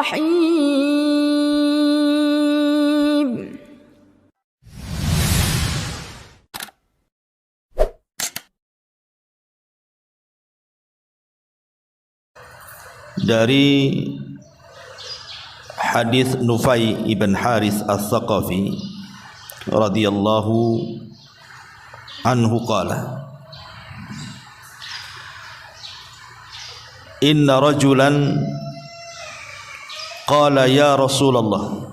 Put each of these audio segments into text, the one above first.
الرحيم Dari hadis Nufai ibn Harith Al-Thaqafi radhiyallahu anhu qala inna rajulan qala ya Rasulullah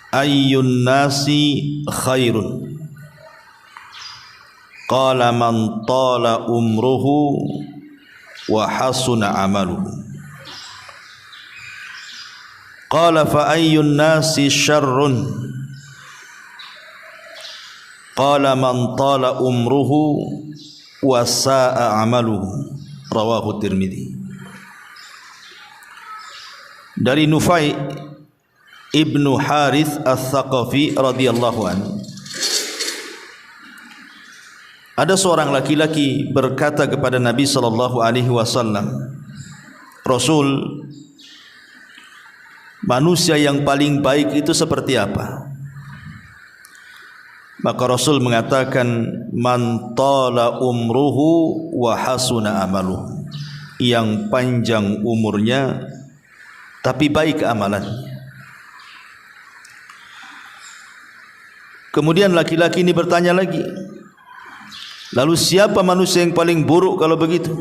ayyun nasi khairun qala man tala umruhu wa hasuna amaluhu qala fa ayyun nasi syarrun qala man tala umruhu wa sa'a amaluhu rawahu Tirmidzi. Dari Nufai ibnu Harith Al-Thaqafi radhiyallahu anhu, ada seorang laki-laki berkata kepada Nabi sallallahu alaihi wasallam, Rasul, manusia yang paling baik itu seperti apa? Maka Rasul mengatakan, man tala umruhu wa hasuna amaluhu, yang panjang umurnya tapi baik amalannya. Kemudian laki-laki ini bertanya lagi, lalu siapa manusia yang paling buruk kalau begitu?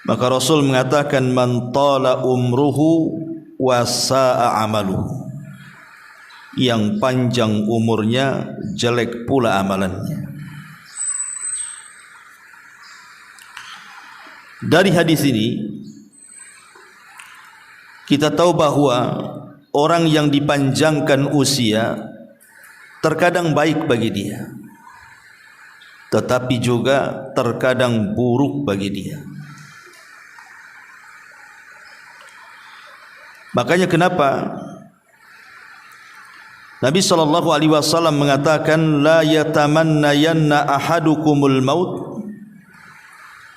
Maka Rasul mengatakan, man tala umruhu wa sa'a amaluhu, yang panjang umurnya jelek pula amalannya. Dari hadis ini kita tahu bahwa orang yang dipanjangkan usia terkadang baik bagi dia, tetapi juga terkadang buruk bagi dia. Makanya kenapa Nabi SAW mengatakan, la yatamannayanna ahadukumul maut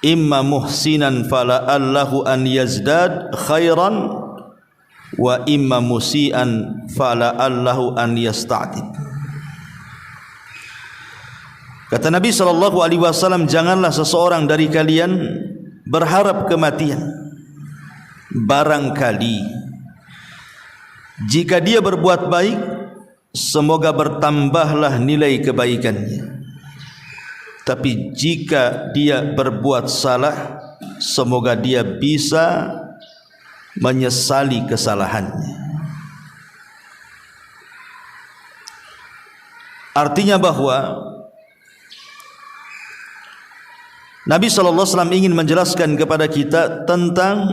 imma muhsinan fala'allahu an yazdad khairan wa imma musian fala'allahu an yasta'tid. Kata Nabi SAW, janganlah seseorang dari kalian berharap kematian, barangkali jika dia berbuat baik, semoga bertambahlah nilai kebaikannya. Tapi jika dia berbuat salah, semoga dia bisa menyesali kesalahannya. Artinya bahwa Nabi SAW ingin menjelaskan kepada kita tentang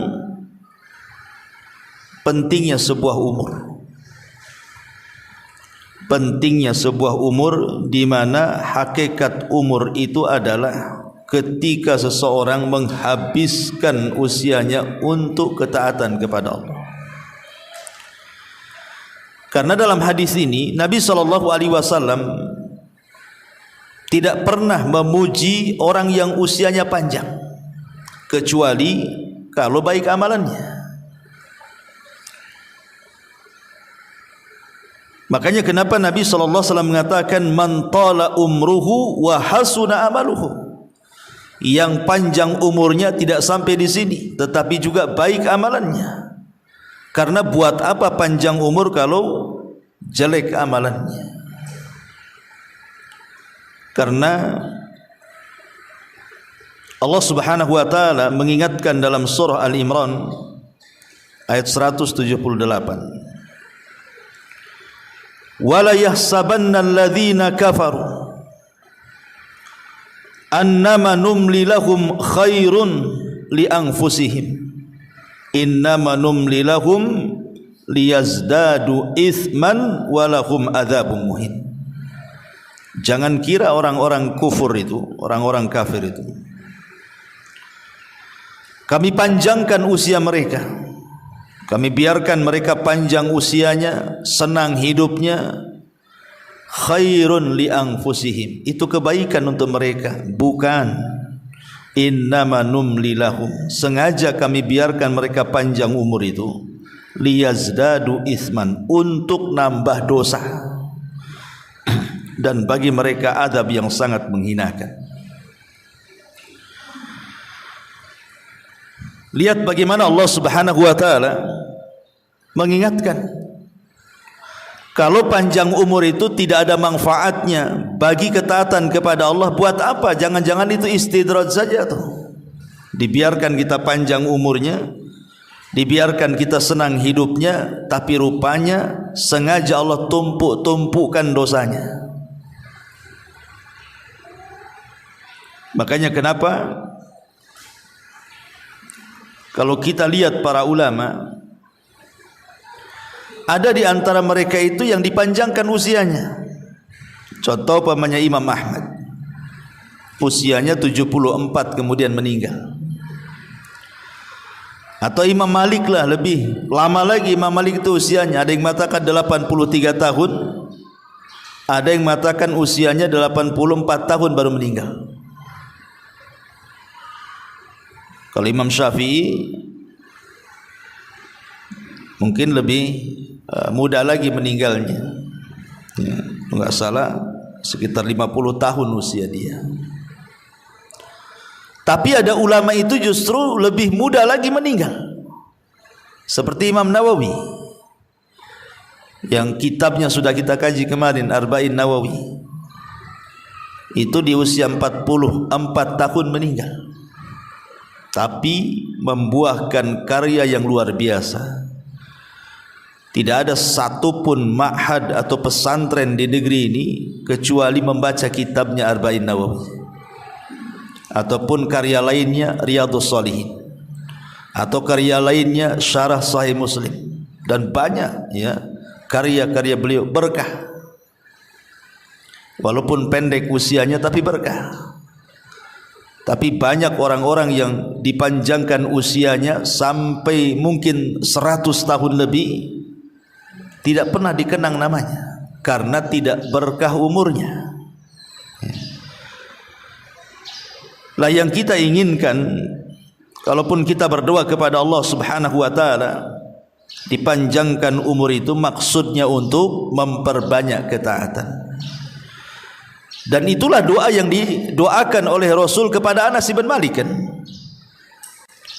pentingnya sebuah umur. Pentingnya sebuah umur, di mana hakikat umur itu adalah ketika seseorang menghabiskan usianya untuk ketaatan kepada Allah. Karena dalam hadis ini Nabi SAW tidak pernah memuji orang yang usianya panjang, kecuali kalau baik amalannya. Makanya kenapa Nabi SAW mengatakan, man tala umruhu wa hasuna amaluhu, yang panjang umurnya tidak sampai di sini, tetapi juga baik amalannya. Karena buat apa panjang umur kalau jelek amalannya? Karena Allah Subhanahu wa taala mengingatkan dalam surah Al-Imran ayat 178, wala yahsabanna alladhina kafaru annama numli lahum khairun li anfusihim innama numli lahum liyazdadu ithman walahum adzabun muhin. Jangan kira orang-orang kufur itu, orang-orang kafir itu, kami panjangkan usia mereka, kami biarkan mereka panjang usianya, senang hidupnya, khairun li anfusihim, itu kebaikan untuk mereka. Bukan, innama numli lahum, sengaja kami biarkan mereka panjang umur itu, liyazdadu itsman, untuk nambah dosa, dan bagi mereka adab yang sangat menghinakan. Lihat bagaimana Allah Subhanahu wa taala mengingatkan, kalau panjang umur itu tidak ada manfaatnya bagi ketaatan kepada Allah, buat apa? Jangan-jangan itu istidraj saja tuh. Dibiarkan kita panjang umurnya, dibiarkan kita senang hidupnya, tapi rupanya sengaja Allah tumpuk-tumpukkan dosanya. Makanya kenapa kalau kita lihat para ulama, ada di antara mereka itu yang dipanjangkan usianya. Contoh pamannya Imam Ahmad, usianya 74 kemudian meninggal. Atau Imam Malik lah, lebih lama lagi Imam Malik itu usianya. Ada yang mengatakan 83 tahun, ada yang mengatakan usianya 84 tahun baru meninggal. Kalau Imam Syafi'i mungkin lebih muda lagi meninggalnya, ya, enggak salah sekitar 50 tahun usia dia. Tapi ada ulama itu justru lebih muda lagi meninggal, seperti Imam Nawawi yang kitabnya sudah kita kaji kemarin, Arba'in Nawawi. Itu di usia 44 tahun meninggal, tapi membuahkan karya yang luar biasa. Tidak ada satupun ma'had atau pesantren di negeri ini kecuali membaca kitabnya Arba'in Nawawi, ataupun karya lainnya Riyadhus Shalihin, atau karya lainnya Syarah Sahih Muslim, dan banyak ya karya-karya beliau berkah. Walaupun pendek usianya tapi berkah. Tapi banyak orang-orang yang dipanjangkan usianya sampai mungkin 100 tahun lebih, tidak pernah dikenang namanya karena tidak berkah umurnya. Lah yang kita inginkan, kalaupun kita berdoa kepada Allah Subhanahu wa taala dipanjangkan umur itu, maksudnya untuk memperbanyak ketaatan. Dan itulah doa yang didoakan oleh Rasul kepada Anas bin Malik kan.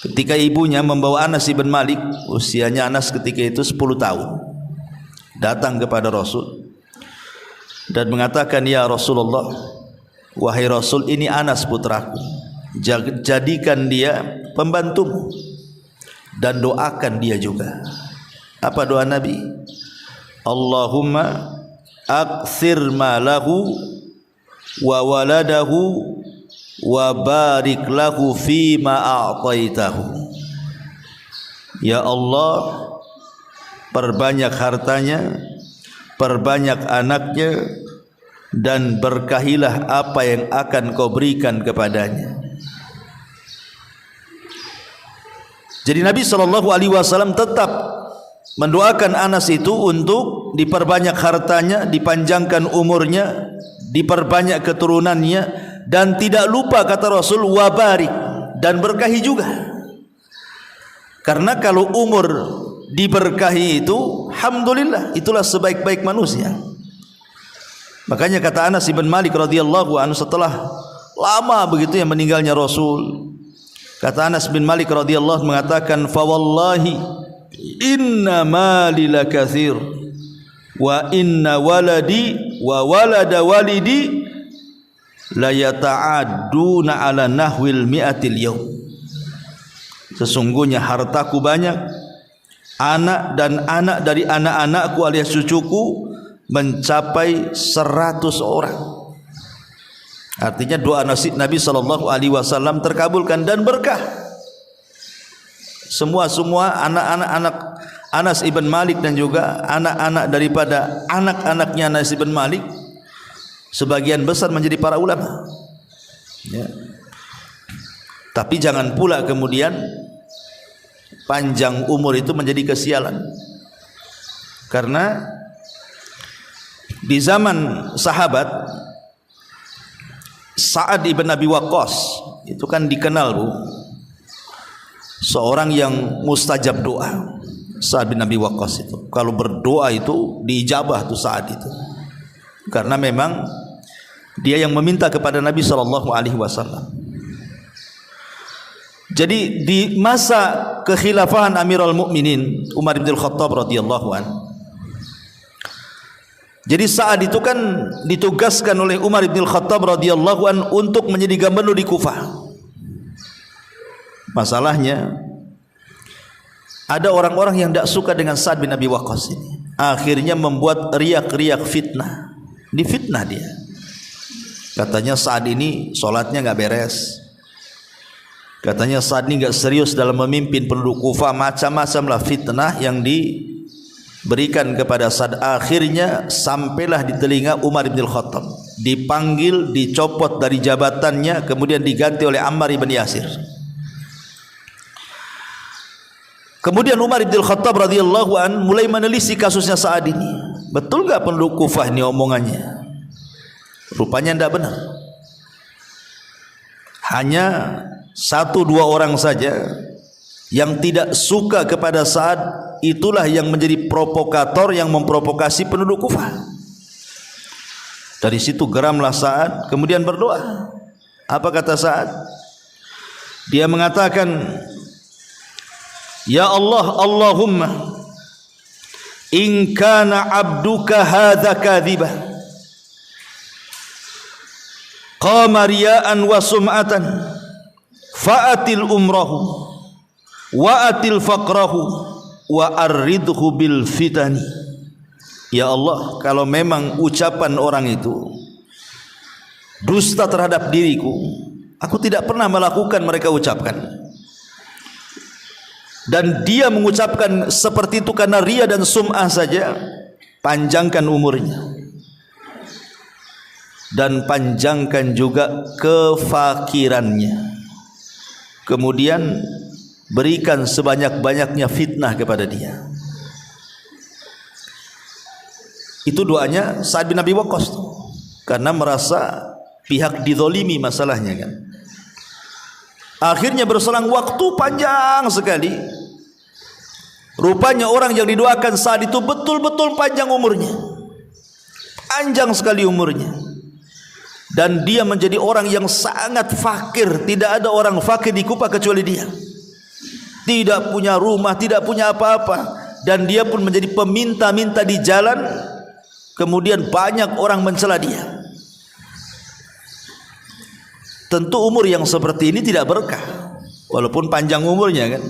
Ketika ibunya membawa Anas bin Malik, usianya Anas ketika itu 10 tahun, datang kepada Rasul dan mengatakan, ya Rasulullah, wahai Rasul, ini Anas putraku, jadikan dia pembantumu dan doakan dia juga. Apa doa Nabi? Allahumma aktsir malahu wa waladahu wa barik lahu fima a'taitahu. Ya Allah, perbanyak hartanya, perbanyak anaknya, dan berkahilah apa yang akan kau berikan kepadanya. Jadi Nabi SAW tetap mendoakan Anas itu untuk diperbanyak hartanya, dipanjangkan umurnya, diperbanyak keturunannya, dan tidak lupa kata Rasul wabarik, dan berkahi juga. Karena kalau umur diberkahi itu, alhamdulillah, itulah sebaik-baik manusia. Makanya kata Anas bin Malik radhiyallahu anhu setelah lama begitu yang meninggalnya Rasul, kata Anas bin Malik radhiyallahu mengatakan, fa wallahi inna mali lakatsir wa inna waladi wa walada walidi la yata'adduna ala nahwil mi'atil yawm. Sesungguhnya hartaku banyak, anak dan anak dari anak-anakku alias cucuku mencapai 100 orang. Artinya doa Nabi SAW terkabulkan dan berkah. Semua anak-anak Anas ibn Malik dan juga anak-anak daripada anak-anaknya Anas ibn Malik sebagian besar menjadi para ulama ya. Tapi jangan pula kemudian panjang umur itu menjadi kesialan, karena di zaman sahabat Sa'ad ibn Abi Waqqas itu kan dikenal Bu, seorang yang mustajab doa. Sa'ad bin Abi Waqqas itu kalau berdoa itu diijabah tuh Sa'ad itu, karena memang dia yang meminta kepada Nabi SAW. Jadi di masa kekhilafahan Amirul Mukminin Umar bin Khattab radhiyallahu an, jadi Sa'ad itu kan ditugaskan oleh Umar bin Khattab radhiyallahu an untuk menjadi gubernur di Kufah. Masalahnya ada orang-orang yang tidak suka dengan Sa'ad bin Abi Waqqas ini, akhirnya membuat riak-riak fitnah. Difitnah dia, katanya Sa'ad ini sholatnya nggak beres, katanya Sa'ad ini nggak serius dalam memimpin penduduk Kufah, macam-macam lah fitnah yang diberikan kepada Sa'ad. Akhirnya sampailah di telinga Umar bin Khattab, dipanggil, dicopot dari jabatannya, kemudian diganti oleh Ammar bin Yasir. Kemudian Umar bin Khattab radhiyallahu an mulai menelisik kasusnya Sa'ad ini. Betul nggak penduduk Kufah ini omongannya? Rupanya tidak benar. Hanya 1-2 orang saja yang tidak suka kepada Sa'ad, itulah yang menjadi provokator yang memprovokasi penduduk Kufah. Dari situ geramlah Sa'ad, kemudian berdoa. Apa kata Sa'ad? Dia mengatakan, ya Allah, Allahumma in kana abduka hadza kadhiba qama riya'an wa sum'atan fa'atil umrahu wa atil faqrahu wa arridhu bil fitani. Ya Allah, kalau memang ucapan orang itu dusta terhadap diriku, aku tidak pernah melakukan mereka ucapkan, dan dia mengucapkan seperti itu karena ria dan sum'ah saja, panjangkan umurnya dan panjangkan juga kefakirannya, kemudian berikan sebanyak-banyaknya fitnah kepada dia. Itu doanya Sa'ad bin Abi Waqqas karena merasa pihak dizalimi masalahnya kan. Akhirnya berselang waktu panjang sekali, rupanya orang yang didoakan Sa'ad itu betul-betul panjang umurnya, panjang sekali umurnya, dan dia menjadi orang yang sangat fakir. Tidak ada orang fakir di Kufah kecuali dia. Tidak punya rumah, tidak punya apa-apa, dan dia pun menjadi peminta-minta di jalan. Kemudian banyak orang mencela dia. Tentu umur yang seperti ini tidak berkah, walaupun panjang umurnya kan.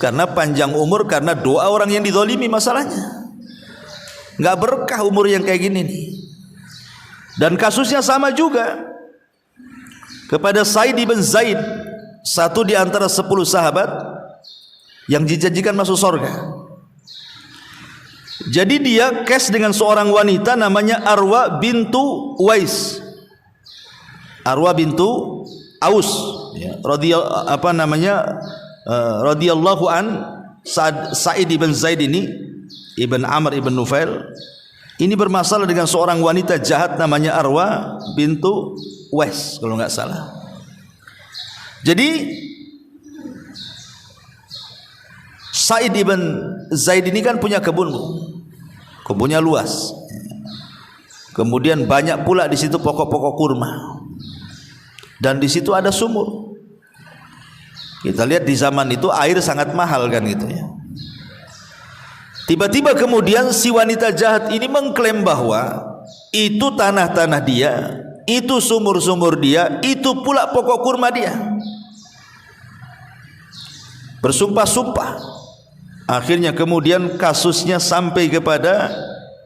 Karena panjang umur karena doa orang yang dizalimi masalahnya. Nggak berkah umur yang kayak gini nih. Dan kasusnya sama juga kepada Sa'id bin Zaid, satu di antara 10 sahabat yang dijanjikan masuk surga. Jadi dia kes dengan seorang wanita namanya Arwa bintu Uwais, Arwa bintu Aus, ya, radhiyallahu an. Sa'id ibn Zaid ini ibn Amr ibn Nufail ini bermasalah dengan seorang wanita jahat namanya Arwa bintu Uwais kalau nggak salah. Jadi Sa'id ibn Zaid ini kan punya kebun, kebunnya luas. Kemudian banyak pula di situ pokok-pokok kurma. Dan di situ ada sumur. Kita lihat di zaman itu air sangat mahal kan gitu ya. Tiba-tiba kemudian si wanita jahat ini mengklaim bahwa itu tanah-tanah dia, itu sumur-sumur dia, itu pula pokok kurma dia. Bersumpah-sumpah. Akhirnya kemudian kasusnya sampai kepada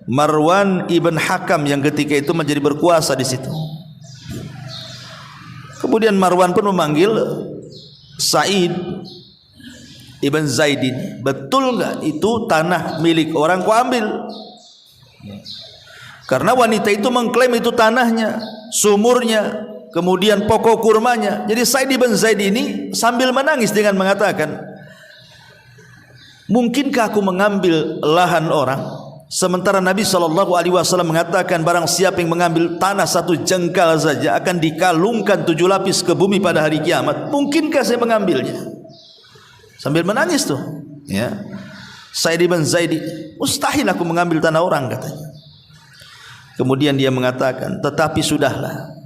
Marwan ibn Hakam yang ketika itu menjadi berkuasa di situ. Kemudian Marwan pun memanggil Sa'id ibn Zaid ini, betul nggak itu tanah milik orang, kau ambil? Karena wanita itu mengklaim itu tanahnya, sumurnya, kemudian pokok kurmanya. Jadi Sa'id ibn Zaid ini sambil menangis dengan mengatakan, mungkinkah aku mengambil lahan orang Sementara Nabi SAW mengatakan barang siapa yang mengambil tanah satu jengkal saja akan dikalungkan 7 lapis ke bumi pada hari kiamat. Mungkinkah saya mengambilnya? Sambil menangis tuh, ya. Sa'id bin Zaid, mustahil aku mengambil tanah orang, katanya. Kemudian dia mengatakan, tetapi sudahlah.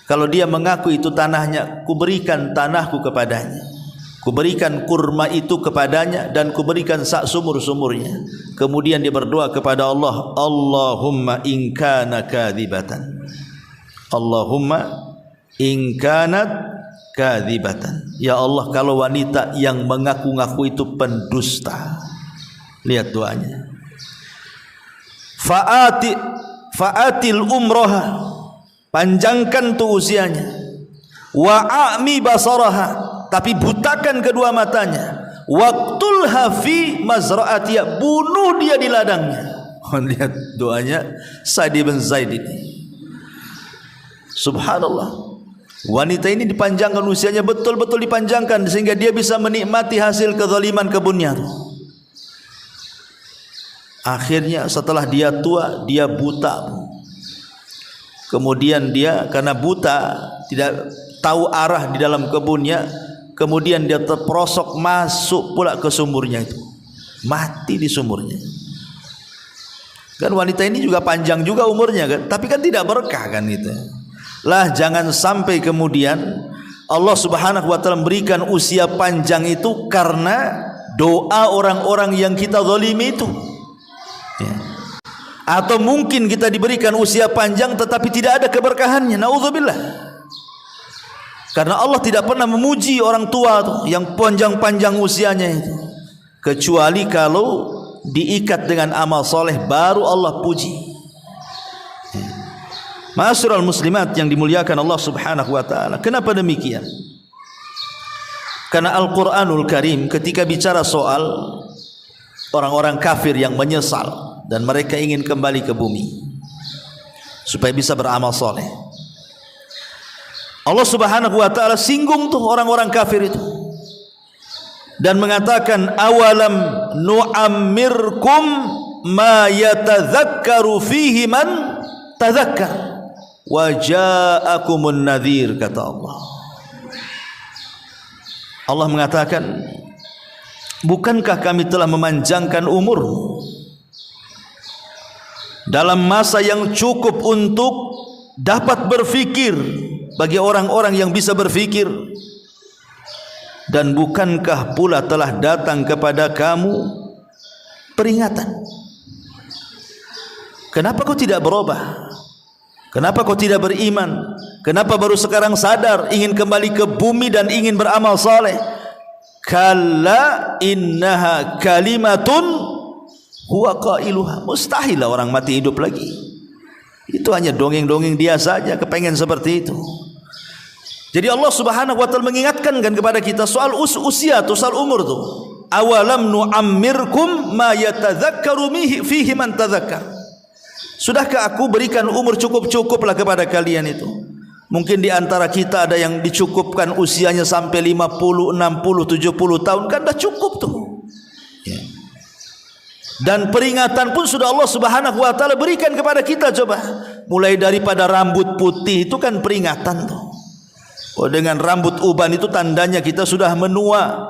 Kalau dia mengaku itu tanahnya, kuberikan tanahku kepadanya. Kuberikan kurma itu kepadanya dan kuberikan sak sumur-sumurnya. Kemudian dia berdoa kepada Allah, Allahumma in kana kadzibatan. Allahumma in kanat kadzibatan. Ya Allah, kalau wanita yang mengaku-ngaku itu pendusta. Lihat doanya. Fa'atil umroha, panjangkan tuh usianya. Wa'ami basaraha, tapi butakan kedua matanya. Waqtulha fi mazra'atiha, bunuh dia di ladangnya. Lihat doanya Sa'id bin Zaid ini. Subhanallah. Wanita ini dipanjangkan usianya, betul-betul dipanjangkan sehingga dia bisa menikmati hasil kezaliman kebunnya. Akhirnya setelah dia tua, dia buta. Kemudian dia karena buta, tidak tahu arah di dalam kebunnya, kemudian dia terperosok masuk pula ke sumurnya itu, mati di sumurnya. Kan wanita ini juga panjang juga umurnya kan, tapi kan tidak berkah kan gitu. Lah jangan sampai kemudian Allah Subhanahu wa taala memberikan usia panjang itu karena doa orang-orang yang kita zalimi itu. Ya. Atau mungkin kita diberikan usia panjang tetapi tidak ada keberkahannya. Nauzubillah. Karena Allah tidak pernah memuji orang tua tuh, yang panjang-panjang usianya itu, kecuali kalau diikat dengan amal soleh baru Allah puji. Ma'asyiral muslimat yang dimuliakan Allah Subhanahu wa taala. Kenapa demikian? Karena Al-Qur'anul Karim ketika bicara soal orang-orang kafir yang menyesal dan mereka ingin kembali ke bumi supaya bisa beramal soleh, Allah Subhanahu wa taala singgung tuh orang-orang kafir itu dan mengatakan, awalam nu'ammirkum ma yatadzakkaru fihi man tadzakkar wa ja'akumun nadhir, kata Allah. Allah mengatakan, bukankah kami telah memanjangkan umurmu dalam masa yang cukup untuk dapat berfikir bagi orang-orang yang bisa berfikir, dan bukankah pula telah datang kepada kamu peringatan? Kenapa kau tidak berubah? Kenapa kau tidak beriman? Kenapa baru sekarang sadar ingin kembali ke bumi dan ingin beramal saleh? Kalla innaha kalimatun huwa qailuha. Mustahil orang mati hidup lagi. Itu hanya dongeng-dongeng dia saja kepengen seperti itu. Jadi Allah Subhanahu wa taala mengingatkan kan kepada kita soal usia tuh, soal umur tuh. Awalam nu'ammirkum ma yatadzakkaru fihi man tadzakkar. Sudahkah aku berikan umur cukup-cukuplah kepada kalian itu? Mungkin di antara kita ada yang dicukupkan usianya sampai 50, 60, 70 tahun, kan dah cukup tuh. Ya. Dan peringatan pun sudah Allah Subhanahu wa taala berikan kepada kita, coba. Mulai daripada rambut putih itu kan peringatan tuh. Oh, dengan rambut uban itu tandanya kita sudah menua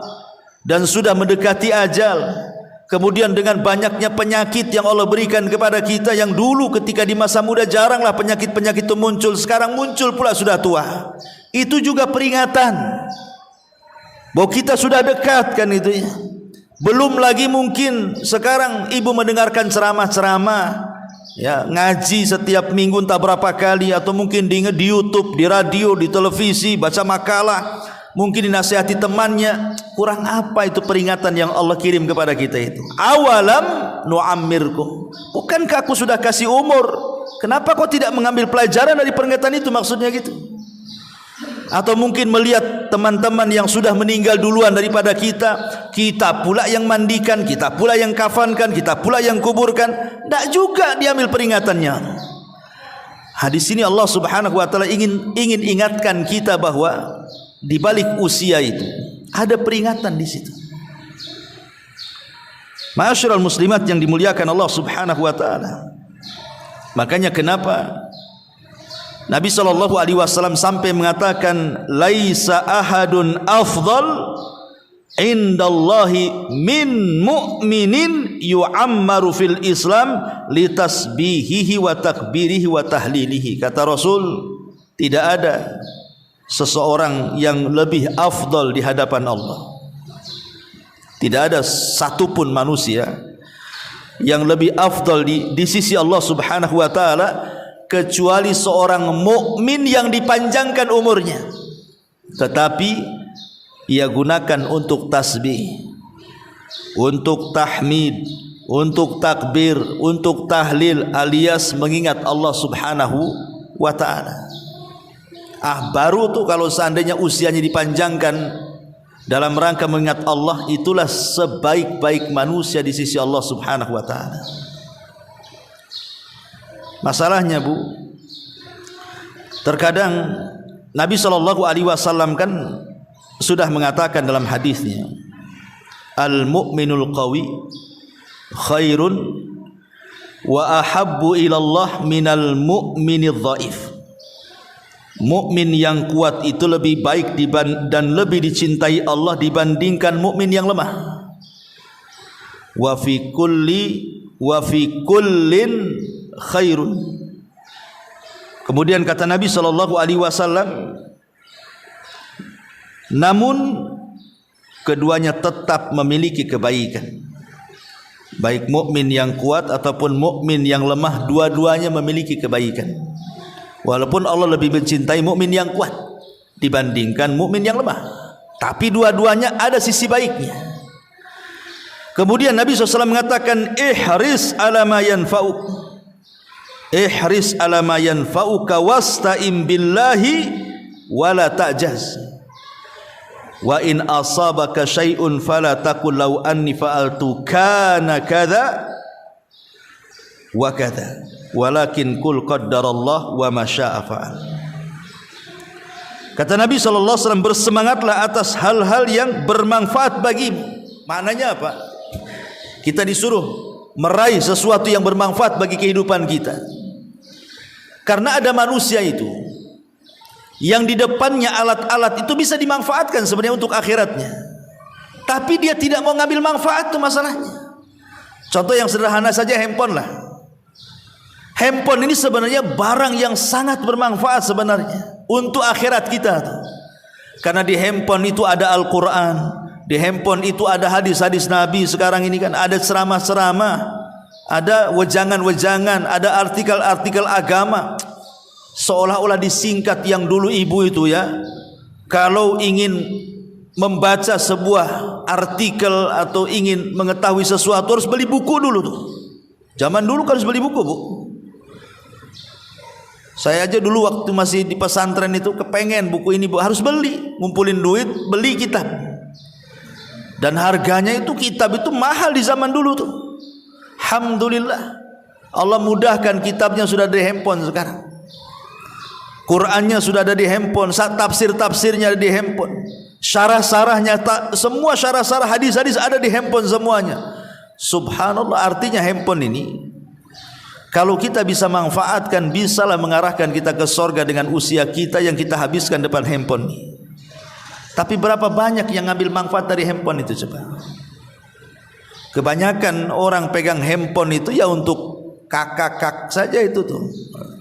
dan sudah mendekati ajal. Kemudian dengan banyaknya penyakit yang Allah berikan kepada kita, yang dulu ketika di masa muda jaranglah penyakit-penyakit itu muncul, sekarang muncul pula sudah tua. Itu juga peringatan bahwa kita sudah dekat kan itu ya. Belum lagi mungkin sekarang ibu mendengarkan ceramah-ceramah, ya, ngaji setiap minggu entah berapa kali, atau mungkin di YouTube, di radio, di televisi, baca makalah, mungkin dinasihati temannya. Kurang apa itu peringatan yang Allah kirim kepada kita itu? Awalam nu'ammirkum, bukankah aku sudah kasih umur? Kenapa kau tidak mengambil pelajaran dari peringatan itu? Maksudnya gitu. Atau mungkin melihat teman-teman yang sudah meninggal duluan daripada kita, kita pula yang mandikan, kita pula yang kafankan, kita pula yang kuburkan. Tak juga diambil peringatannya. Hadis ini Allah Subhanahu wa taala ingin ingatkan kita bahwa di balik usia itu ada peringatan di situ. Ma'asyiral muslimat yang dimuliakan Allah Subhanahu wa taala. Makanya kenapa Nabi SAW sampai mengatakan laisa ahadun afdal indallahi min mu'minin yu'ammaru fil Islam litasbihihi wa takbirihi wa tahlilihi. Kata Rasul, tidak ada seseorang yang lebih afdal di hadapan Allah. Tidak ada satupun manusia yang lebih afdal di sisi Allah Subhanahu wa taala kecuali seorang mukmin yang dipanjangkan umurnya, tetapi ia gunakan untuk tasbih, untuk tahmid, untuk takbir, untuk tahlil alias mengingat Allah Subhanahu wa taala. Baru tuh kalau seandainya usianya dipanjangkan dalam rangka mengingat Allah, itulah sebaik-baik manusia di sisi Allah Subhanahu wa taala. Masalahnya Bu, terkadang Nabi SAW kan sudah mengatakan dalam hadisnya, al-mu'minul qawi khairun wa ahabbu ilallah minal mu'minidh dhaif. Mukmin yang kuat itu lebih baik dan lebih dicintai Allah dibandingkan mukmin yang lemah. Wa fi kullin khairun. Kemudian kata Nabi SAW, namun keduanya tetap memiliki kebaikan. Baik mukmin yang kuat ataupun mukmin yang lemah, dua-duanya memiliki kebaikan. Walaupun Allah lebih mencintai mukmin yang kuat dibandingkan mukmin yang lemah, tapi dua-duanya ada sisi baiknya. Kemudian Nabi SAW mengatakan, ihris ala ma yanfa'uk, ihris ala ma yanfa'uka wasta'im billahi wala ta'jaz, wa in asabaka syai'un fala taqul law anni fa'altu kana kadza wa kadza, walakin kul qaddarallah wa ma syaa fa'al. Kata Nabi SAW, bersemangatlah atas hal-hal yang bermanfaat bagimu. Maknanya apa? Kita disuruh meraih sesuatu yang bermanfaat bagi kehidupan kita. Karena ada manusia itu yang di depannya alat-alat itu bisa dimanfaatkan sebenarnya untuk akhiratnya, tapi dia tidak mau ngambil manfaat, itu masalahnya. Contoh yang sederhana saja, handphone lah. Handphone ini sebenarnya barang yang sangat bermanfaat sebenarnya untuk akhirat kita. Karena di handphone itu ada Al-Quran, di handphone itu ada hadis-hadis Nabi. Sekarang ini kan ada ceramah-ceramah, ada wejangan-wejangan, ada artikel-artikel agama. Seolah-olah disingkat yang dulu ibu itu ya, kalau ingin membaca sebuah artikel atau ingin mengetahui sesuatu harus beli buku dulu tuh. Zaman dulu kan harus beli buku, Bu. Saya aja dulu waktu masih di pesantren itu kepengen buku ini, Bu, harus beli, ngumpulin duit, beli kitab. Dan harganya itu kitab itu mahal di zaman dulu tuh. Alhamdulillah, Allah mudahkan, kitabnya sudah di handphone sekarang. Qurannya sudah ada di handphone, tafsir-tafsirnya ada di handphone, syarah-syarahnya, semua syarah-syarah hadis-hadis ada di handphone semuanya. Subhanallah, artinya handphone ini kalau kita bisa manfaatkan, bisalah mengarahkan kita ke sorga dengan usia kita yang kita habiskan depan handphone ini. Tapi berapa banyak yang ngambil manfaat dari handphone itu coba? Kebanyakan orang pegang handphone itu ya untuk kakak saja itu tuh,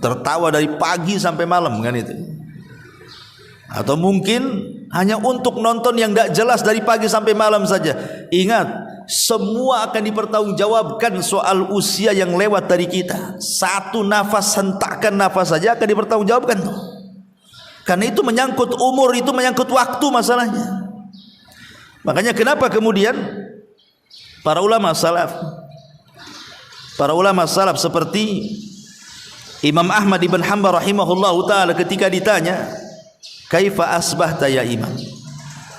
tertawa dari pagi sampai malam kan itu. Atau mungkin hanya untuk nonton yang tidak jelas dari pagi sampai malam saja. Ingat, semua akan dipertanggungjawabkan soal usia yang lewat dari kita. Satu nafas, hentakan nafas saja akan dipertanggungjawabkan tuh. Karena itu menyangkut umur, itu menyangkut waktu masalahnya. Makanya kenapa kemudian para ulama salaf seperti Imam Ahmad ibn Hanbal rahimahullahu ta'ala ketika ditanya, kaifa asbahta ya imam,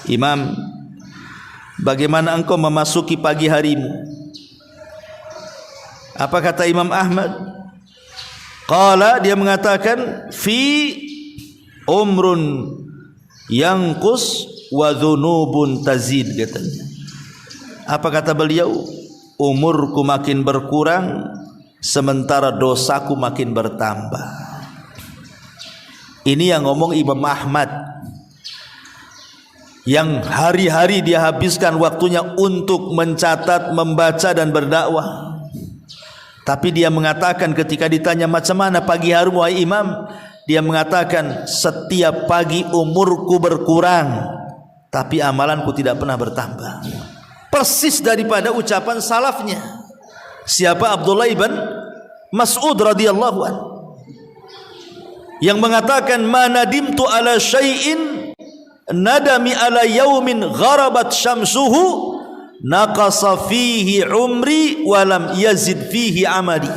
imam, bagaimana engkau memasuki pagi harimu? Apa kata Imam Ahmad? Qala, dia mengatakan, fi umrun yanqus wa dhunubun tazid, katanya. Apa kata beliau? umurku makin berkurang sementara dosaku makin bertambah. Ini yang ngomong Imam Ahmad, yang hari-hari dia habiskan waktunya untuk mencatat, membaca dan berdakwah. Tapi dia mengatakan ketika ditanya macam mana pagi hari wahai Imam, dia mengatakan setiap pagi umurku berkurang tapi amalanku tidak pernah bertambah. Persis daripada ucapan salafnya. Siapa? Abdullah ibn Mas'ud radhiyallahu anhu, yang mengatakan manadimtu ala syai'in nadami ala yaumin gharabat syamsuhu naqasa fihi umri walam yazid fihi amali.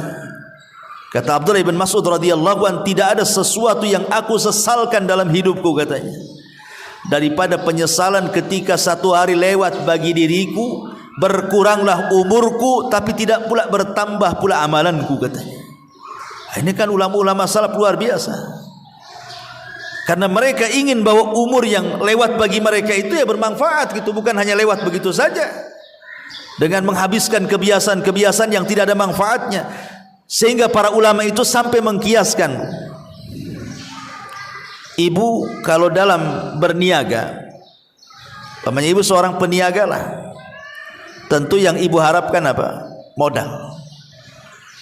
Kata Abdullah ibn Mas'ud radhiyallahu anhu, tidak ada sesuatu yang aku sesalkan dalam hidupku katanya daripada penyesalan ketika satu hari lewat bagi diriku, berkuranglah umurku tapi tidak pula bertambah pula amalanku katanya. Ini kan ulama-ulama salaf luar biasa, karena mereka ingin bahwa umur yang lewat bagi mereka itu ya bermanfaat gitu, bukan hanya lewat begitu saja dengan menghabiskan kebiasaan-kebiasaan yang tidak ada manfaatnya. Sehingga para ulama itu sampai mengkiaskan, ibu kalau dalam berniaga, namanya ibu seorang peniaga lah, tentu yang ibu harapkan apa? Modal.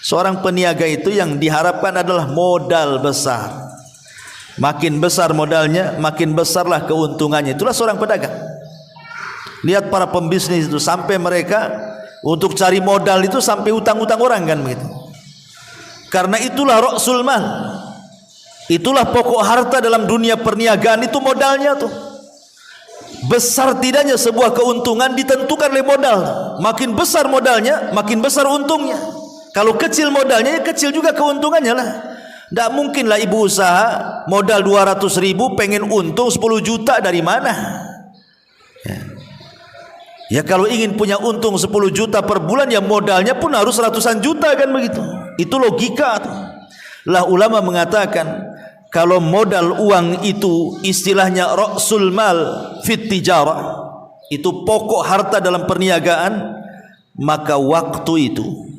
Seorang peniaga itu yang diharapkan adalah modal besar. Makin besar modalnya, makin besarlah keuntungannya. Itulah seorang pedagang. Lihat para pembisnis itu, sampai mereka untuk cari modal itu sampai utang-utang orang kan begitu. Karena itulah ra'sul mal, itulah pokok harta dalam dunia perniagaan, itu modalnya tuh. Besar tidaknya sebuah keuntungan ditentukan oleh modal. Makin besar modalnya, makin besar untungnya. Kalau kecil modalnya, ya kecil juga keuntungannya lah. Tidak mungkinlah ibu usaha modal 200.000 pengen untung 10 juta dari mana? Ya kalau ingin punya untung 10 juta per bulan, ya modalnya pun harus ratusan juta kan begitu. Itu logika tuh. Lah ulama mengatakan kalau modal uang itu istilahnya ra'sul mal fit tijarah, itu pokok harta dalam perniagaan, maka waktu itu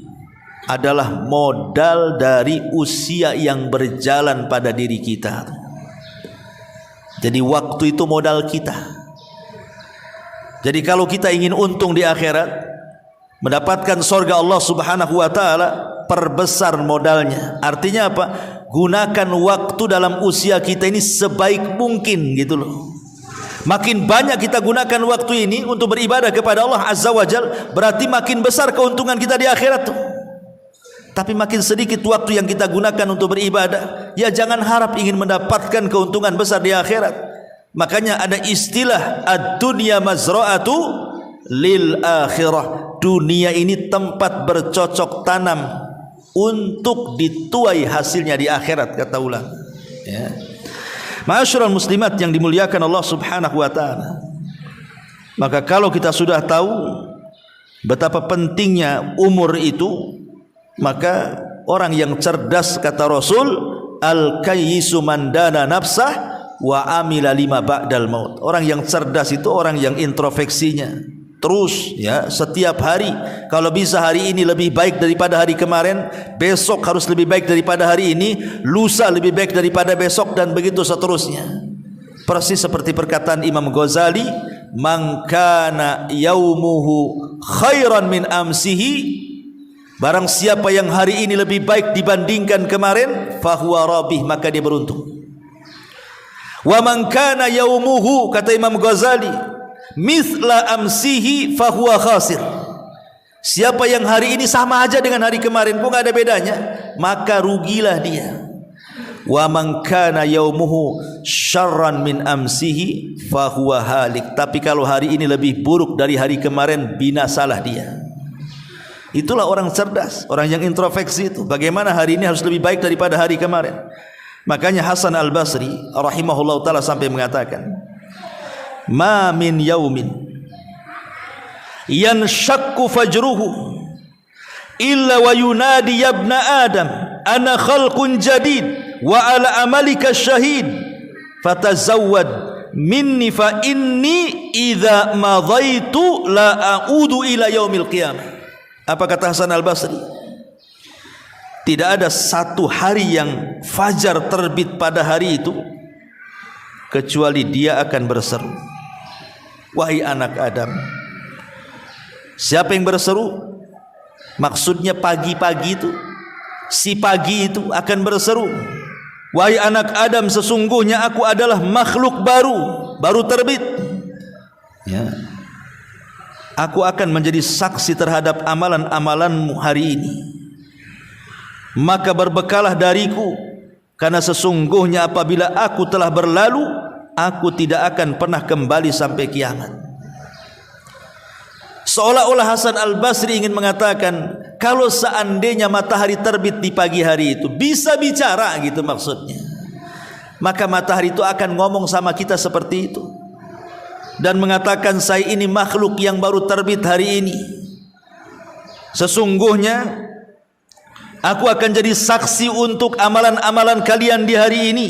adalah modal dari usia yang berjalan pada diri kita. Jadi waktu itu modal kita. Jadi kalau kita ingin untung di akhirat, mendapatkan surga Allah Subhanahu wa taala, perbesar modalnya. Artinya apa? Gunakan waktu dalam usia kita ini sebaik mungkin gitu loh. Makin banyak kita gunakan waktu ini untuk beribadah kepada Allah Azza wa Jal, berarti makin besar keuntungan kita di akhirat tuh. Tapi makin sedikit waktu yang kita gunakan untuk beribadah, ya jangan harap ingin mendapatkan keuntungan besar di akhirat. Makanya ada istilah ad-dunya mazra'atu lil akhirah. Dunia ini tempat bercocok tanam untuk dituai hasilnya di akhirat, kata ulama. Ya. Ma'asyiral muslimat yang dimuliakan Allah Subhanahu wa taala. Maka kalau kita sudah tahu betapa pentingnya umur itu, maka orang yang cerdas, kata Rasul, al-kayyisu man dana nafsah wa amila lima ba'dal maut. Orang yang cerdas itu orang yang introspeksinya terus, ya, setiap hari. Kalau bisa hari ini lebih baik daripada hari kemarin, besok harus lebih baik daripada hari ini, lusa lebih baik daripada besok, dan begitu seterusnya. Persis seperti perkataan Imam Ghazali, man kana yaumuhu khairan min amsihi, barang siapa yang hari ini lebih baik dibandingkan kemarin, fahuwa rabih, maka dia beruntung. Wa man kana yaumuhu, kata Imam Ghazali, mithla amsihi fahuwa khasir. Siapa yang hari ini sama aja dengan hari kemarin pun gak ada bedanya, maka rugilah dia. Wa man kana yaumuhu syarran min amsihi fahuwa halik. Tapi kalau hari ini lebih buruk dari hari kemarin, binasalah dia. Itulah orang cerdas, orang yang introspeksi itu. Bagaimana hari ini harus lebih baik daripada hari kemarin. Makanya Hasan Al-Basri rahimahullah ta'ala sampai mengatakan, ma min yaumin yanshakku fajruhu illa wa yunadi yabna adam ana khalqun jadid wa ala amalika syahid fatazawwad minni fa inni idza madaitu la a'udu ila yaumil qiyamah. Apa kata Hasan Al-Basri? Tidak ada satu hari yang fajar terbit pada hari itu kecuali dia akan berseru, wahai anak Adam. Siapa yang berseru? Maksudnya pagi-pagi itu, si pagi itu akan berseru, wahai anak Adam, sesungguhnya aku adalah makhluk baru terbit. Ya. Aku akan menjadi saksi terhadap amalan-amalanmu hari ini. Maka berbekalah dariku, karena sesungguhnya apabila aku telah berlalu, aku tidak akan pernah kembali sampai kiamat. Seolah-olah Hasan Al-Basri ingin mengatakan, kalau seandainya matahari terbit di pagi hari itu bisa bicara gitu maksudnya, maka matahari itu akan ngomong sama kita seperti itu dan mengatakan, saya ini makhluk yang baru terbit hari ini. Sesungguhnya aku akan jadi saksi untuk amalan-amalan kalian di hari ini.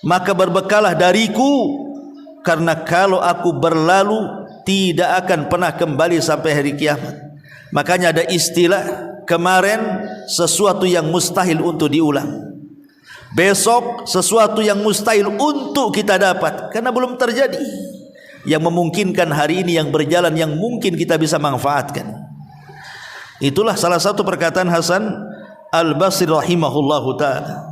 Maka berbekalah dariku, karena kalau aku berlalu tidak akan pernah kembali sampai hari kiamat. Makanya ada istilah kemarin sesuatu yang mustahil untuk diulang, besok sesuatu yang mustahil untuk kita dapat karena belum terjadi. Yang memungkinkan hari ini yang berjalan, yang mungkin kita bisa manfaatkan. Itulah salah satu perkataan Hasan Al-Basri rahimahullahu ta'ala.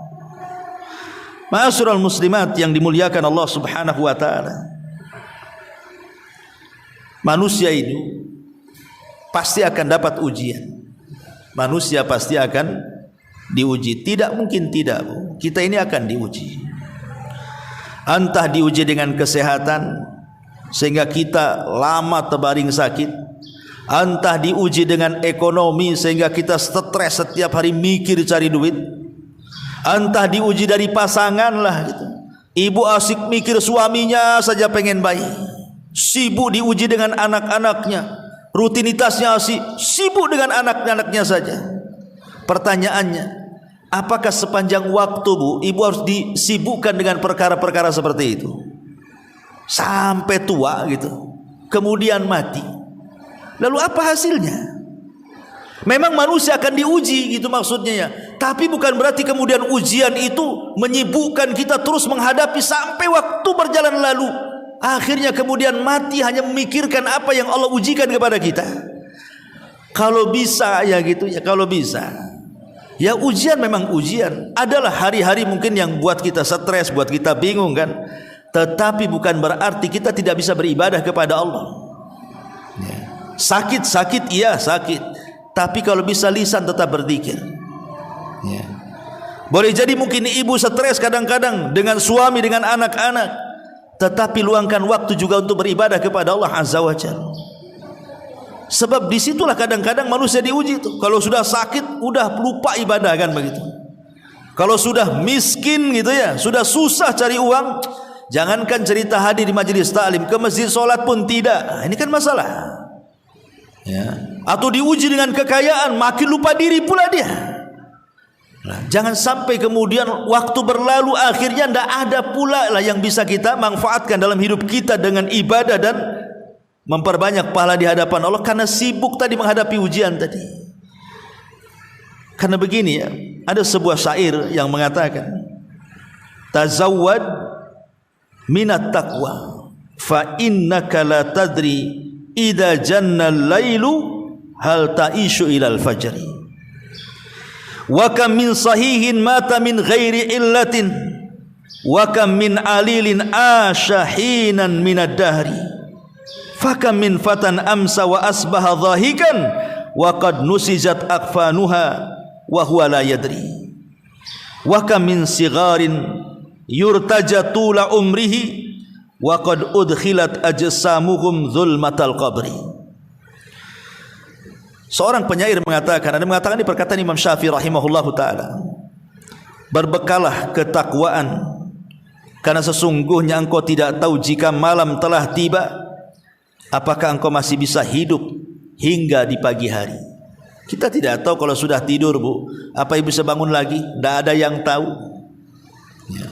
Ma'asyiral muslimat yang dimuliakan Allah subhanahu wa ta'ala, manusia itu pasti akan dapat ujian. Manusia pasti akan diuji. Tidak mungkin tidak, Bu. Kita ini akan diuji. Entah diuji dengan kesehatan sehingga kita lama terbaring sakit, entah diuji dengan ekonomi sehingga kita stres setiap hari mikir cari duit, entah diuji dari pasangan lah gitu. Ibu asik mikir suaminya saja pengen bayi, sibuk diuji dengan anak-anaknya, rutinitasnya sibuk dengan anak-anaknya saja. Pertanyaannya, apakah sepanjang waktu, Bu, ibu harus disibukkan dengan perkara-perkara seperti itu sampai tua gitu, kemudian mati? Lalu apa hasilnya? Memang manusia akan diuji gitu maksudnya ya, tapi bukan berarti kemudian ujian itu menyibukkan kita terus menghadapi sampai waktu berjalan lalu, akhirnya kemudian mati hanya memikirkan apa yang Allah ujikan kepada kita. Kalau bisa ya gitu ya, kalau bisa ya, ujian memang ujian. Adalah hari-hari mungkin yang buat kita stres, buat kita bingung kan, tetapi bukan berarti kita tidak bisa beribadah kepada Allah. Sakit-sakit iya sakit, tapi kalau bisa lisan tetap berzikir. Boleh jadi mungkin ibu stres kadang-kadang dengan suami, dengan anak-anak, tetapi luangkan waktu juga untuk beribadah kepada Allah Azza wa Jalla. Sebab disitulah kadang-kadang manusia diuji tuh. Kalau sudah sakit udah lupa ibadah kan begitu. Kalau sudah miskin gitu ya, sudah susah cari uang, jangankan cerita hadir di majelis taklim, ke masjid sholat pun tidak. Nah, ini kan masalah ya. Atau diuji dengan kekayaan, makin lupa diri pula dia. Nah, jangan sampai kemudian waktu berlalu akhirnya tidak ada pula lah yang bisa kita manfaatkan dalam hidup kita dengan ibadah dan memperbanyak pahala di hadapan Allah karena sibuk tadi menghadapi ujian tadi. Karena begini ya, ada sebuah syair yang mengatakan, tazawwad minat taqwa fa innaka la tadri idza janna al-lailu hal ta'ishu ilal fajri wa kam min sahihin mata min ghairi illatin wa kam min alilin ashahinan minad dahri fa kam min fatan amsa wa asbaha dhahikan wa qad nusijat akfanuha wa huwa la yadri wa kam min sigharin yurtaja tula umrihi wa qad udkhilat ajsamuhum zulmatal qabri. Seorang penyair mengatakan, ada mengatakan di perkataan Imam Syafi'i rahimahullahu taala, berbekalah ketakwaan karena sesungguhnya engkau tidak tahu jika malam telah tiba apakah engkau masih bisa hidup hingga di pagi hari. Kita tidak tahu kalau sudah tidur, Bu, apa ibu bisa bangun lagi? Tidak ada yang tahu ya.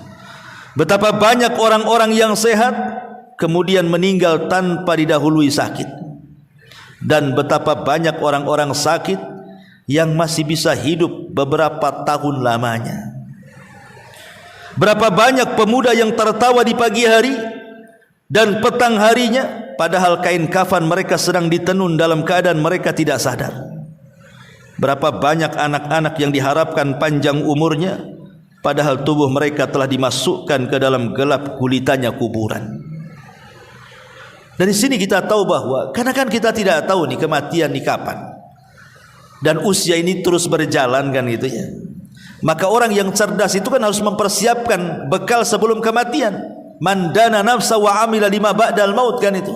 Betapa banyak orang-orang yang sehat kemudian meninggal tanpa didahului sakit. Dan betapa banyak orang-orang sakit yang masih bisa hidup beberapa tahun lamanya. Berapa banyak pemuda yang tertawa di pagi hari dan petang harinya, padahal kain kafan mereka sedang ditenun dalam keadaan mereka tidak sadar. Berapa banyak anak-anak yang diharapkan panjang umurnya, padahal tubuh mereka telah dimasukkan ke dalam gelap gulitannya kuburan. Dari sini kita tahu bahwa, karena kan kita tidak tahu nih kematian di kapan, dan usia ini terus berjalan kan gitu ya. Maka orang yang cerdas itu kan harus mempersiapkan bekal sebelum kematian. Man dana nafsa wa amila lima ba'dal maut, kan itu.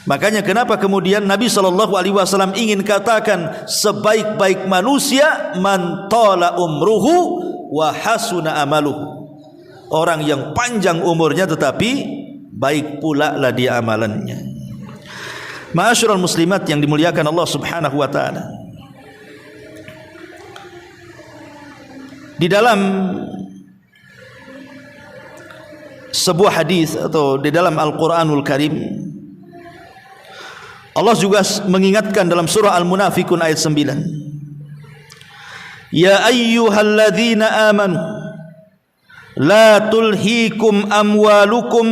Makanya kenapa kemudian Nabi SAW ingin katakan sebaik-baik manusia man tala umruhu wa hasuna amaluhu. Orang yang panjang umurnya tetapi baik pula lah dia amalannya. Ma'asyiral muslimat yang dimuliakan Allah Subhanahu wa taala. Di dalam sebuah hadis atau di dalam Al-Qur'anul Karim, Allah juga mengingatkan dalam surah Al-Munafikun ayat 9. Ya ayyuhalladzina amanu la tulhikum amwalukum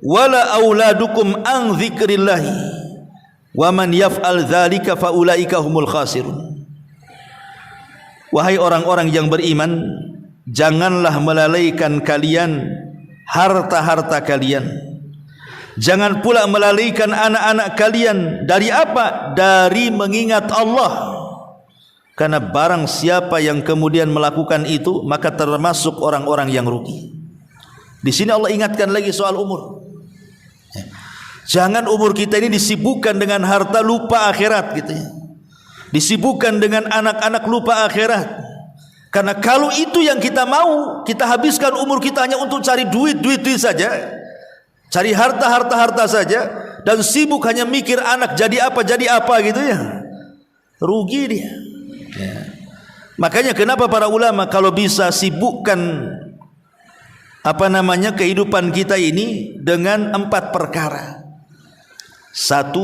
wala auladukum an dzikrillahi wa man yaf'al dzalika faulaika humul khasirun. Wahai orang-orang yang beriman, janganlah melalaikan kalian harta-harta kalian. Jangan pula melalaikan anak-anak kalian. Dari apa? Dari mengingat Allah. Karena barang siapa yang kemudian melakukan itu, maka termasuk orang-orang yang rugi. Di sini Allah ingatkan lagi soal umur. Jangan umur kita ini disibukkan dengan harta, lupa akhirat gitu ya. Disibukkan dengan anak-anak, lupa akhirat. Karena kalau itu yang kita mau, kita habiskan umur kita hanya untuk cari duit saja, cari harta saja, dan sibuk hanya mikir anak jadi apa gitu ya, rugi dia ya. Makanya kenapa para ulama kalau bisa sibukkan kehidupan kita ini dengan 4 perkara. 1,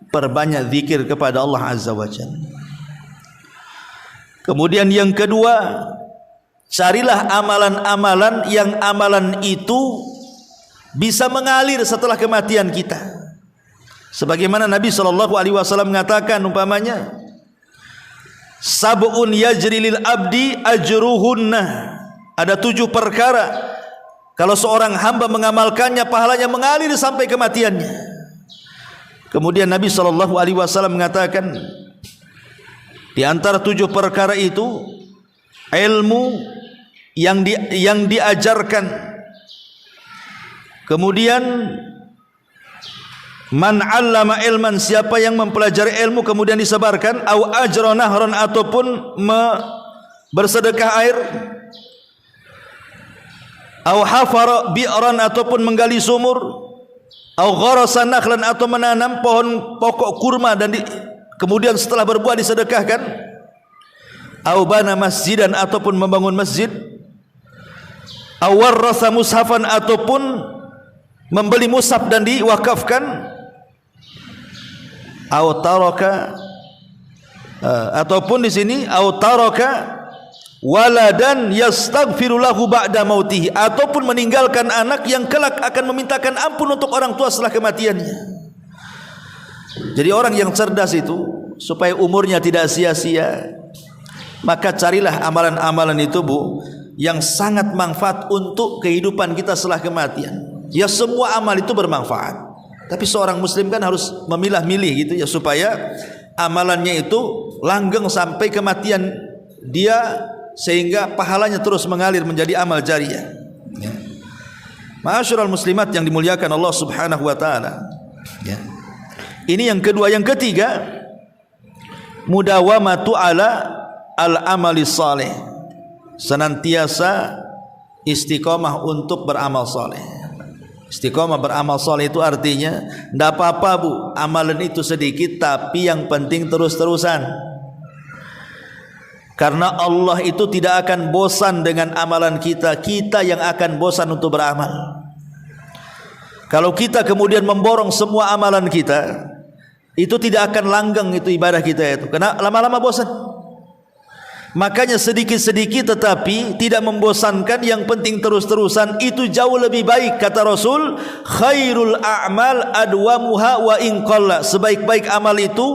perbanyak zikir kepada Allah Azza wa Jalla. Kemudian yang kedua, carilah amalan-amalan yang amalan itu bisa mengalir setelah kematian kita. Sebagaimana Nabi SAW mengatakan umpamanya, sab'un yajri lil abdi ajruhunna. Ada 7 perkara kalau seorang hamba mengamalkannya, pahalanya mengalir sampai kematiannya. Kemudian Nabi SAW mengatakan, di antara 7 perkara itu ilmu yang diajarkan. Kemudian man 'allama ilman, siapa yang mempelajari ilmu kemudian disebarkan, au ajra nahran, ataupun bersedekah air, au hafara bi'ran, ataupun menggali sumur, au gharasa nakhlan, atau menanam pohon pokok kurma dan kemudian setelah berbuah disedekahkan, au bana masjidan, ataupun membangun masjid, au warrasa mushafan, ataupun membeli mushaf dan diwakafkan, au taraka, ataupun di sini au taraka waladan yastaghfiru lahu ba'da mautihi, ataupun meninggalkan anak yang kelak akan memintakan ampun untuk orang tua setelah kematiannya. Jadi orang yang cerdas itu supaya umurnya tidak sia-sia, maka carilah amalan-amalan itu yang sangat manfaat untuk kehidupan kita setelah kematian. Ya, semua amal itu bermanfaat, tapi seorang muslim kan harus memilah-milih gitu ya, supaya amalannya itu langgeng sampai kematian dia, sehingga pahalanya terus mengalir menjadi amal jariyah ya. Ma'asyiral muslimat yang dimuliakan Allah Subhanahu wa taala ya. Ini yang kedua. Yang ketiga, mudawamatu ala al-amali saleh, senantiasa istiqomah untuk beramal saleh. Istiqomah beramal saleh itu artinya tidak apa-apa bu, amalan itu sedikit, tapi yang penting terus-terusan. Karena Allah itu tidak akan bosan dengan amalan kita, kita yang akan bosan untuk beramal. Kalau kita kemudian memborong semua amalan kita, itu tidak akan langgeng itu ibadah kita itu, karena lama-lama bosan. Makanya sedikit-sedikit tetapi tidak membosankan, yang penting terus-terusan, itu jauh lebih baik. Kata Rasul, khairul a'mal adwamuha wa in qalla. Sebaik-baik amal itu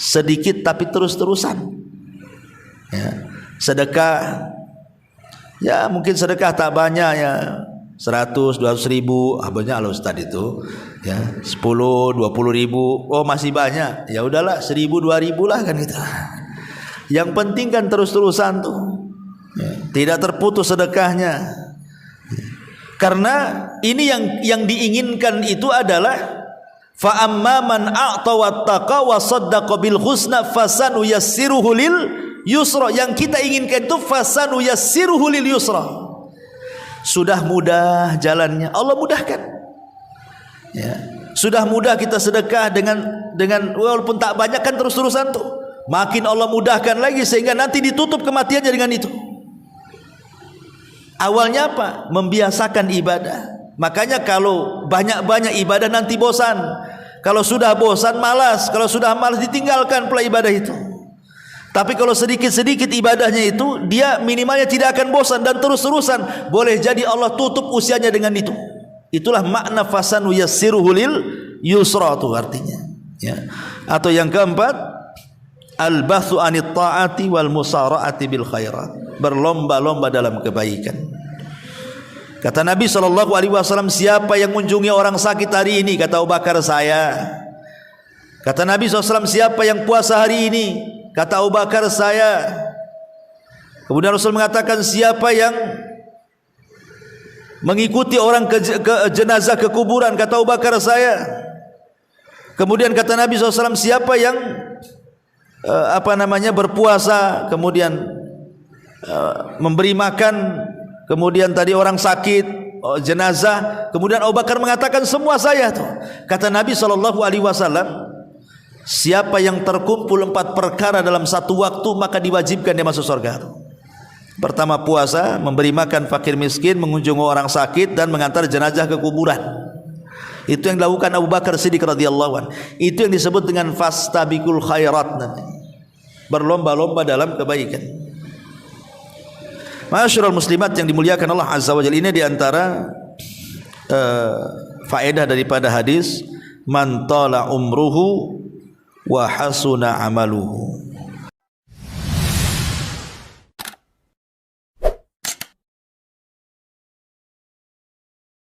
sedikit tapi terus-terusan. Ya. Sedekah, ya mungkin sedekah tak banyak ya, 100, 200 ribu, banyak loh Ustaz itu ya, 10, 20 ribu, oh masih banyak, ya udahlah 1000, 2000 lah kan gitu. Yang penting kan terus-terusan tuh ya, tidak terputus sedekahnya. Karena ini yang diinginkan itu adalah fa amma man a'ta wattaqa wa saddaqa bil husna fasanu yassiruhu lil yusra. Yang kita inginkan itu fasanu yassiruhu lil yusra. Sudah mudah jalannya, Allah mudahkan. Ya. Sudah mudah kita sedekah dengan walaupun tak banyak kan terus-terusan tuh. Makin Allah mudahkan lagi sehingga nanti ditutup kematiannya dengan itu. Awalnya apa? Membiasakan ibadah. Makanya kalau banyak-banyak ibadah nanti bosan. Kalau sudah bosan malas, kalau sudah malas ditinggalkan pula ibadah itu. Tapi kalau sedikit-sedikit ibadahnya itu, dia minimalnya tidak akan bosan dan terus-terusan. Boleh jadi Allah tutup usianya dengan itu. Itulah makna fasanu yassiruhu lil yusra itu artinya. Ya. Atau yang keempat, al-bathu anit ta'ati wal musara'ati bil khairat. Berlomba-lomba dalam kebaikan. Kata Nabi SAW, siapa yang mengunjungi orang sakit hari ini? Kata Abu Bakar, saya. Kata Nabi SAW, siapa yang puasa hari ini? Kata Abu Bakar, saya. Kemudian Rasul mengatakan, siapa yang mengikuti orang ke jenazah ke kuburan? Kata Abu Bakar, saya. Kemudian kata Nabi SAW, siapa yang berpuasa, kemudian memberi makan, kemudian tadi orang sakit, jenazah. Kemudian Abu Bakar mengatakan, semua saya tuh. Kata Nabi SAW, siapa yang terkumpul 4 perkara dalam satu waktu, maka diwajibkan dia masuk surga. Pertama puasa, memberi makan fakir miskin, mengunjungi orang sakit, dan mengantar jenazah ke kuburan. Itu yang dilakukan Abu Bakar Siddiq radhiyallahu anhu. Itu yang disebut dengan fastabiqul khairat, nanti berlomba-lomba dalam kebaikan. Ma'asyiral muslimat yang dimuliakan Allah Azza wa Jalla, ini diantara faedah daripada hadis man tala umruhu wa hasuna amaluhu.